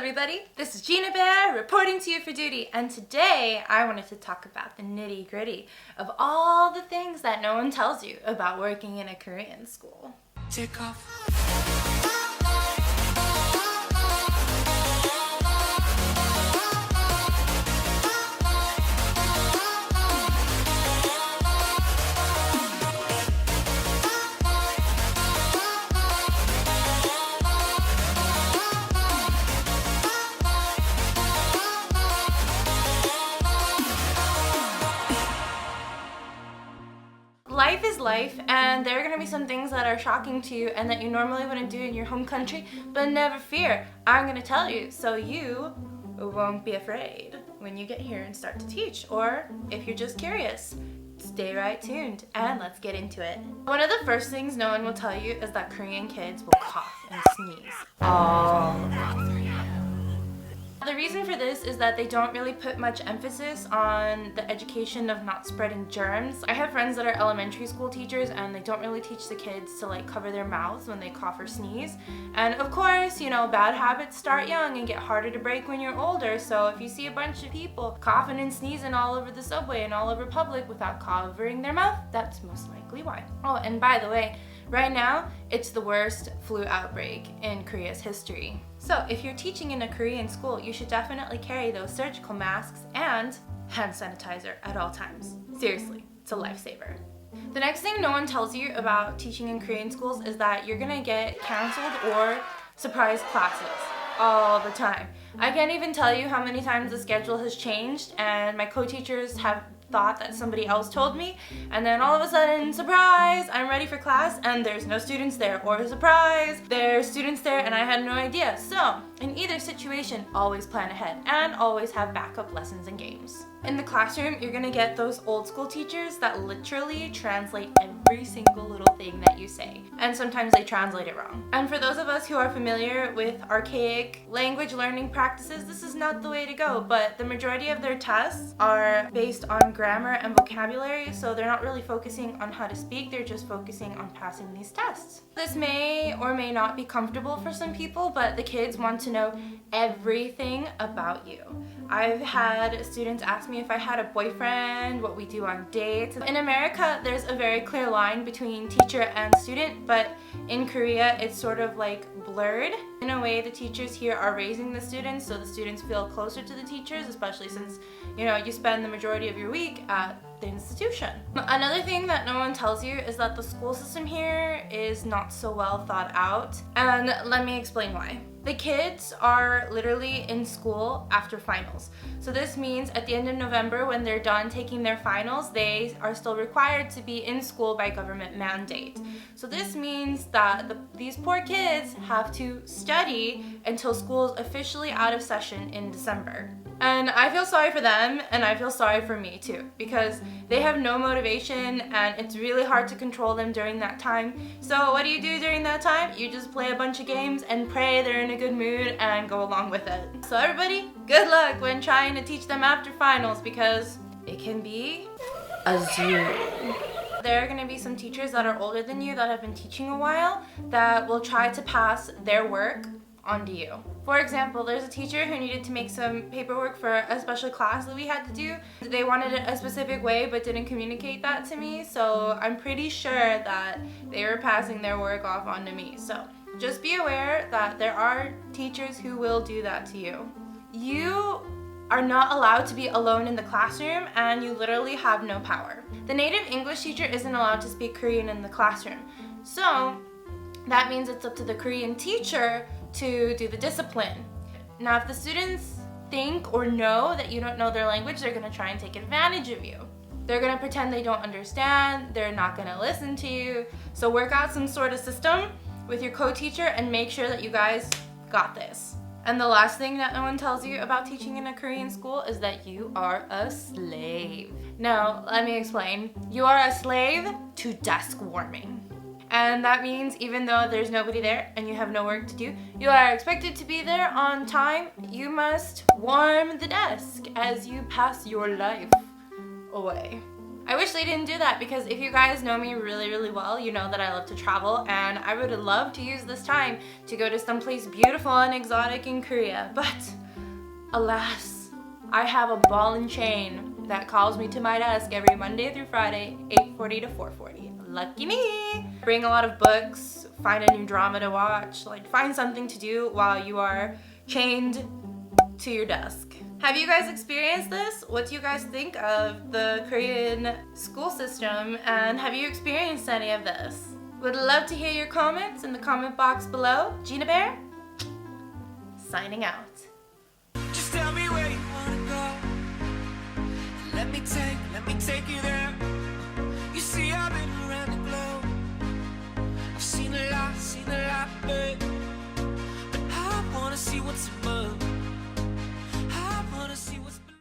everybody, this is Gina Bear reporting to you for duty, and today I wanted to talk about the nitty-gritty of all the things that no one tells you about working in a Korean school. Take off. Life is life, and there are going to be some things that are shocking to you and that you normally wouldn't do in your home country, but never fear, I'm going to tell you so you won't be afraid when you get here and start to teach. Or if you're just curious, stay right tuned and let's get into it. One of the first things no one will tell you is that Korean kids will cough and sneeze all over you. The reason for this is that they don't really put much emphasis on the education of not spreading germs. I have friends that are elementary school teachers and they don't really teach the kids to cover their mouths when they cough or sneeze. And of course, bad habits start young and get harder to break when you're older. So if you see a bunch of people coughing and sneezing all over the subway and all over public without covering their mouth, that's most likely why. Oh, and by the way, right now, it's the worst flu outbreak in Korea's history. So if you're teaching in a Korean school, you should definitely carry those surgical masks and hand sanitizer at all times. Seriously, it's a lifesaver. The next thing no one tells you about teaching in Korean schools is that you're gonna get canceled or surprise classes all the time. I can't even tell you how many times the schedule has changed and my co-teachers have thought that somebody else told me, and then all of a sudden, surprise, I'm ready for class and there's no students there, or surprise, there's students there and I had no idea. So in either situation, always plan ahead and always have backup lessons and games. In the classroom, you're gonna get those old school teachers that literally translate every single little thing that you say, and sometimes they translate it wrong. And for those of us who are familiar with archaic language learning practices, this is not the way to go, but the majority of their tests are based on grammar and vocabulary, so they're not really focusing on how to speak, they're just focusing on passing these tests. This may or may not be comfortable for some people, but the kids want to know everything about you. I've had students ask me if I had a boyfriend, what we do on dates. In America, there's a very clear line between teacher and student, but in Korea, it's sort of blurred. In a way, the teachers here are raising the students, so the students feel closer to the teachers, especially since, you spend the majority of your week at the institution. Another thing that no one tells you is that the school system here is not so well thought out, and let me explain why. The kids are literally in school after finals. So this means at the end of November, when they're done taking their finals, they are still required to be in school by government mandate. So this means that these poor kids have to study until school's officially out of session in December. And I feel sorry for them, and I feel sorry for me too, because they have no motivation and it's really hard to control them during that time. So what do you do during that time? You just play a bunch of games and pray they're in a good mood and go along with it. So everybody, good luck when trying to teach them after finals, because it can be a zoo. There are going to be some teachers that are older than you that have been teaching a while that will try to pass their work onto you. For example, there's a teacher who needed to make some paperwork for a special class that we had to do. They wanted it a specific way but didn't communicate that to me, so I'm pretty sure that they were passing their work off onto me. So just be aware that there are teachers who will do that to you. You are not allowed to be alone in the classroom, and you literally have no power. The native English teacher isn't allowed to speak Korean in the classroom. So that means it's up to the Korean teacher to do the discipline. Now, if the students think or know that you don't know their language, they're gonna try and take advantage of you. They're gonna pretend they don't understand, they're not gonna listen to you. So work out some sort of system with your co-teacher and make sure that you guys got this. And the last thing that no one tells you about teaching in a Korean school is that you are a slave. Now, let me explain. You are a slave to desk warming. And that means even though there's nobody there and you have no work to do, you are expected to be there on time. You must warm the desk as you pass your life away. I wish they didn't do that, because if you guys know me really, really well, you know that I love to travel, and I would love to use this time to go to someplace beautiful and exotic in Korea. But alas, I have a ball and chain that calls me to my desk every Monday through Friday, 8:40 to 4:40. Lucky me! Bring a lot of books, find a new drama to watch, like find something to do while you are chained to your desk. Have you guys experienced this? What do you guys think of the Korean school system, and have you experienced any of this? Would love to hear your comments in the comment box below. Gina Bear, signing out.